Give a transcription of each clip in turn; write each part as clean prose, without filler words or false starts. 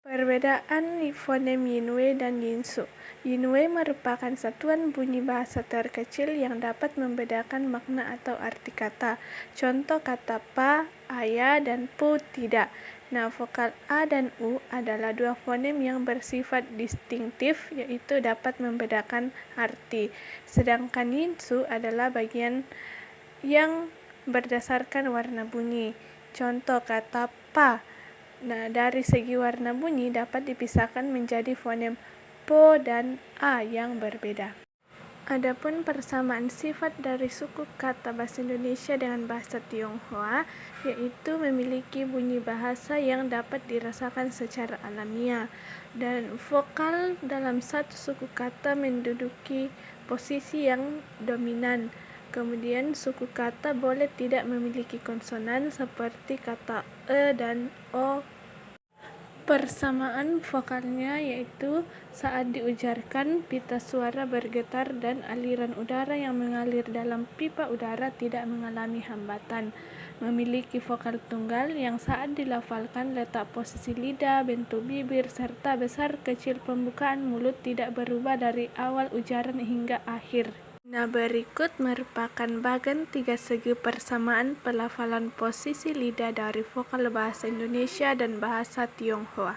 Perbedaan fonem Yinwe dan Yinsu. Yinwe merupakan satuan bunyi bahasa terkecil yang dapat membedakan makna atau arti kata. Contoh kata pa, ayah, dan pu tidak. Nah, vokal a dan u adalah dua fonem yang bersifat distintif, yaitu dapat membedakan arti. Sedangkan Yinsu adalah bagian yang berdasarkan warna bunyi. Contoh kata pa. Nah, dari segi warna bunyi dapat dipisahkan menjadi fonem po dan a yang berbeda. Adapun persamaan sifat dari suku kata bahasa Indonesia dengan bahasa Tionghoa, yaitu memiliki bunyi bahasa yang dapat dirasakan secara alamiah, dan vokal dalam satu suku kata menduduki posisi yang dominan. Kemudian suku kata boleh tidak memiliki konsonan seperti kata e dan o. Persamaan vokalnya yaitu saat diujarkan pita suara bergetar dan aliran udara yang mengalir dalam pipa udara tidak mengalami hambatan. Memiliki vokal tunggal yang saat dilafalkan letak posisi lidah, bentuk bibir, serta besar kecil pembukaan mulut tidak berubah dari awal ujaran hingga akhir. Nah, berikut merupakan bagan tiga segi persamaan pelafalan posisi lidah dari vokal bahasa Indonesia dan bahasa Tionghoa.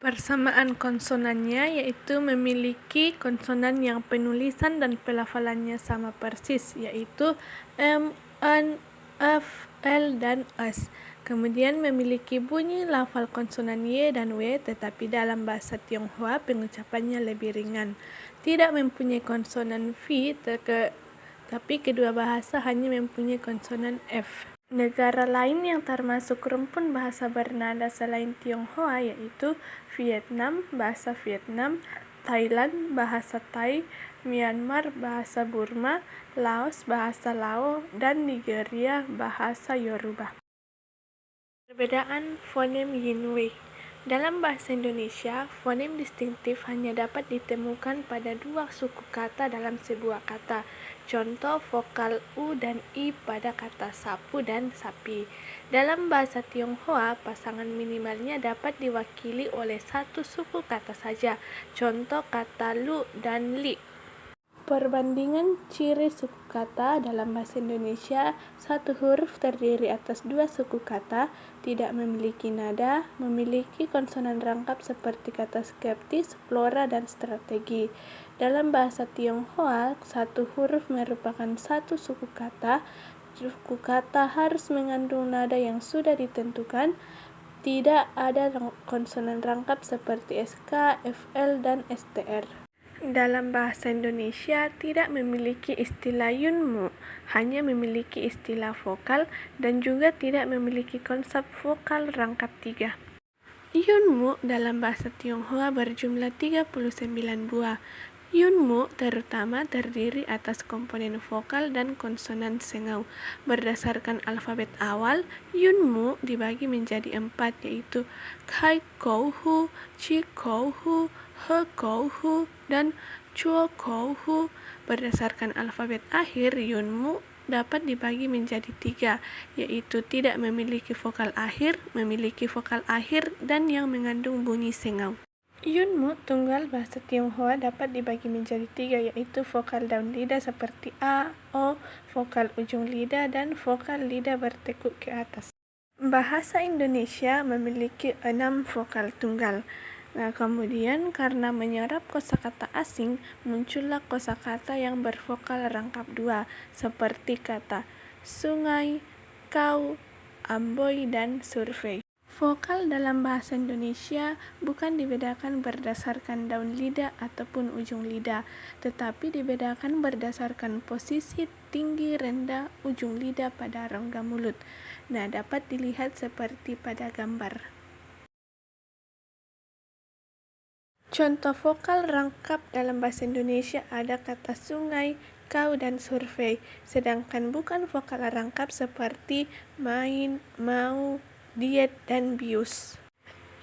Persamaan konsonannya yaitu memiliki konsonan yang penulisan dan pelafalannya sama persis, yaitu M, N, F, L, dan S. Kemudian memiliki bunyi lafal konsonan Y dan W, tetapi dalam bahasa Tionghoa pengucapannya lebih ringan. Tidak mempunyai konsonan V, tapi kedua bahasa hanya mempunyai konsonan F. Negara lain yang termasuk rumpun bahasa bernada selain Tionghoa yaitu Vietnam, bahasa Vietnam, Thailand, bahasa Thai, Myanmar, bahasa Burma, Laos, bahasa Lao, dan Nigeria, bahasa Yoruba. Perbedaan fonem Yinwe. Dalam bahasa Indonesia, fonem distintif hanya dapat ditemukan pada dua suku kata dalam sebuah kata. Contoh vokal U dan I pada kata sapu dan sapi. Dalam bahasa Tionghoa, pasangan minimalnya dapat diwakili oleh satu suku kata saja. Contoh kata lu dan li. Perbandingan ciri suku kata dalam bahasa Indonesia, satu huruf terdiri atas dua suku kata, tidak memiliki nada, memiliki konsonan rangkap seperti kata skeptis, flora, dan strategi. Dalam bahasa Tionghoa, satu huruf merupakan satu suku kata. Suku kata harus mengandung nada yang sudah ditentukan. Tidak ada konsonan rangkap seperti SK, FL, dan STR. Dalam bahasa Indonesia tidak memiliki istilah yunmu, hanya memiliki istilah vokal dan juga tidak memiliki konsep vokal rangkap 3. Yunmu dalam bahasa Tionghoa berjumlah 39 buah. Yunmu terutama terdiri atas komponen vokal dan konsonan sengau. Berdasarkan alfabet awal, Yunmu dibagi menjadi 4, yaitu Kai Kou Hu, Chi Kou Hu, He Kou Hu, dan Chuo Kou Hu. Berdasarkan alfabet akhir, Yunmu dapat dibagi menjadi 3, yaitu tidak memiliki vokal akhir, memiliki vokal akhir, dan yang mengandung bunyi sengau. Yunmu tunggal bahasa Tionghoa dapat dibagi menjadi 3, yaitu vokal daun lidah seperti A, O, vokal ujung lidah, dan vokal lidah bertekuk ke atas. Bahasa Indonesia memiliki 6 vokal tunggal. Nah, kemudian karena menyerap kosakata asing, muncullah kosakata yang bervokal rangkap 2, seperti kata sungai, kau, amboi, dan survei. Vokal dalam bahasa Indonesia bukan dibedakan berdasarkan daun lidah ataupun ujung lidah, tetapi dibedakan berdasarkan posisi tinggi rendah ujung lidah pada rongga mulut. Nah, dapat dilihat seperti pada gambar. Contoh vokal rangkap dalam bahasa Indonesia ada kata sungai, kau, dan survei, sedangkan bukan vokal rangkap seperti main, mau, diet, dan bius.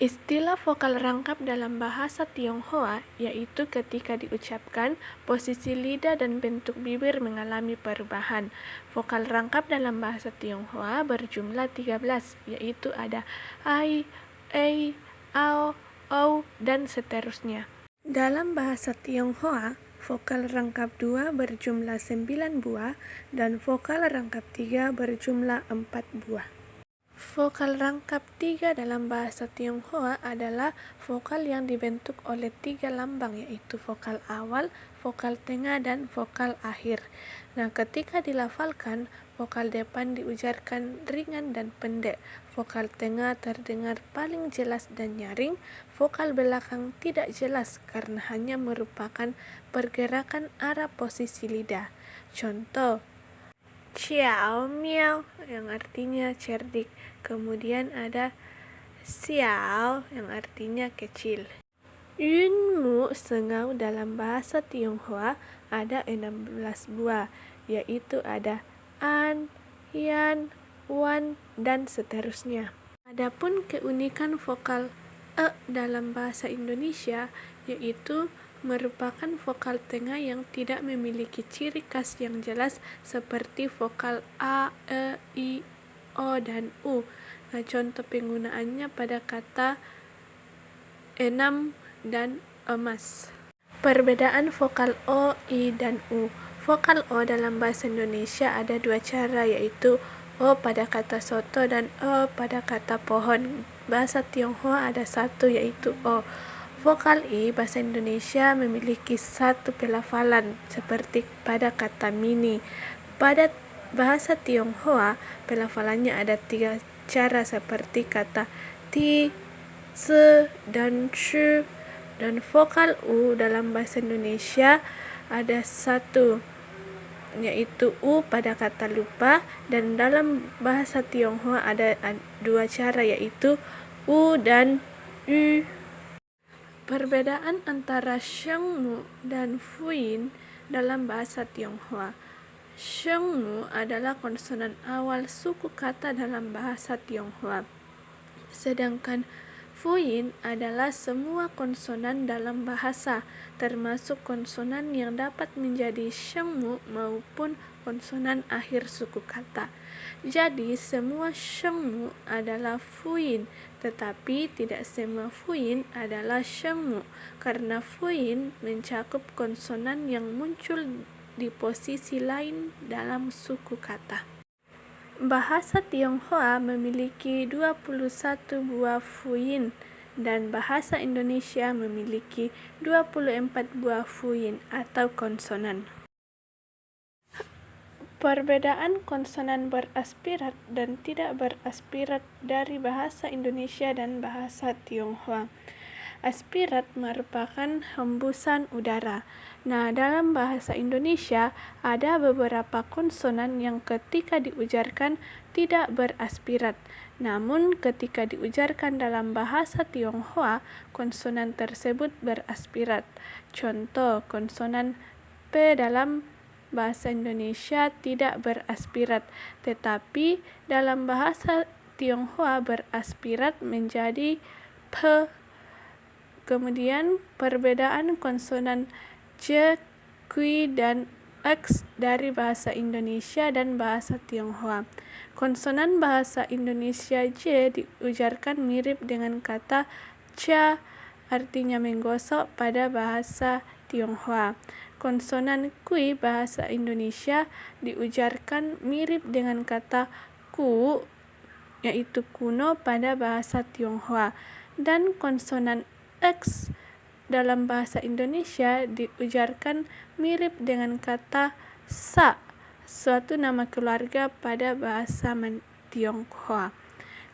Istilah vokal rangkap dalam bahasa Tionghoa yaitu ketika diucapkan, posisi lidah dan bentuk bibir mengalami perubahan. Vokal rangkap dalam bahasa Tionghoa berjumlah 13, yaitu ada ai, ei, ao, ou, dan seterusnya. Dalam bahasa Tionghoa, vokal rangkap 2 berjumlah 9 buah dan vokal rangkap 3 berjumlah 4 buah. Vokal rangkap 3 dalam bahasa Tionghoa adalah vokal yang dibentuk oleh 3 lambang, yaitu vokal awal, vokal tengah, dan vokal akhir. Nah, ketika dilafalkan, vokal depan diujarkan ringan dan pendek, vokal tengah terdengar paling jelas dan nyaring, vokal belakang tidak jelas karena hanya merupakan pergerakan arah posisi lidah. Contoh, ciao miao yang artinya cerdik. Kemudian ada xiao yang artinya kecil. Yunmu sengau dalam bahasa Tionghoa ada 16 buah, yaitu ada an, yan, wan, dan seterusnya. Adapun keunikan vokal e dalam bahasa Indonesia yaitu merupakan vokal tengah yang tidak memiliki ciri khas yang jelas seperti vokal a, e, i, o, dan u. Nah, contoh penggunaannya pada kata enam dan emas. Perbedaan vokal o, i, dan u. Vokal o dalam bahasa Indonesia ada 2 cara, yaitu o pada kata soto dan o pada kata pohon. Bahasa Tionghoa ada 1, yaitu o. Vokal i bahasa Indonesia memiliki 1 pelafalan seperti pada kata mini. Pada bahasa Tionghoa pelafalannya ada 3 cara seperti kata ti, se, dan shu. Dan vokal u dalam bahasa Indonesia ada 1, yaitu u pada kata lupa, dan dalam bahasa Tionghoa ada 2 cara, yaitu u dan yu. Perbedaan antara shengmu dan fuyin dalam bahasa Tionghoa. Shengmu adalah konsonan awal suku kata dalam bahasa Tionghoa, sedangkan fuyin adalah semua konsonan dalam bahasa, termasuk konsonan yang dapat menjadi shengmu maupun konsonan akhir suku kata. Jadi semua shengmu adalah fuyin, tetapi tidak semua fuyin adalah shengmu, karena fuyin mencakup konsonan yang muncul di posisi lain dalam suku kata. Bahasa Tionghoa memiliki 21 buah fuyin dan bahasa Indonesia memiliki 24 buah fuyin atau konsonan. Perbedaan konsonan beraspirat dan tidak beraspirat dari bahasa Indonesia dan bahasa Tionghoa. Aspirat merupakan hembusan udara. Nah, dalam bahasa Indonesia ada beberapa konsonan yang ketika diujarkan tidak beraspirat. Namun ketika diujarkan dalam bahasa Tionghoa, konsonan tersebut beraspirat. Contoh, konsonan P dalam bahasa Indonesia tidak beraspirat, tetapi dalam bahasa Tionghoa beraspirat menjadi P. Kemudian perbedaan konsonan J, Q, dan X dari bahasa Indonesia dan bahasa Tionghoa. Konsonan bahasa Indonesia J diujarkan mirip dengan kata cha, artinya menggosok pada bahasa Tionghoa. Konsonan Q bahasa Indonesia diujarkan mirip dengan kata ku, yaitu kuno pada bahasa Tionghoa. Dan konsonan X dalam bahasa Indonesia diujarkan mirip dengan kata sa, suatu nama keluarga pada bahasa Tionghoa.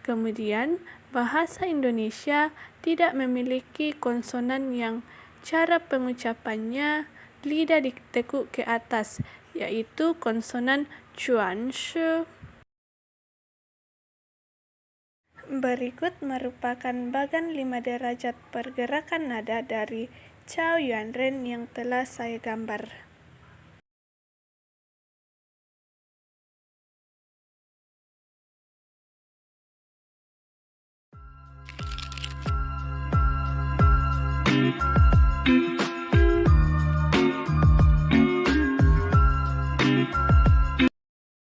Kemudian, bahasa Indonesia tidak memiliki konsonan yang cara pengucapannya lidah ditekuk ke atas, yaitu konsonan chuan shi. Berikut merupakan bagan 5 derajat pergerakan nada dari Chow Yuan Ren yang telah saya gambar.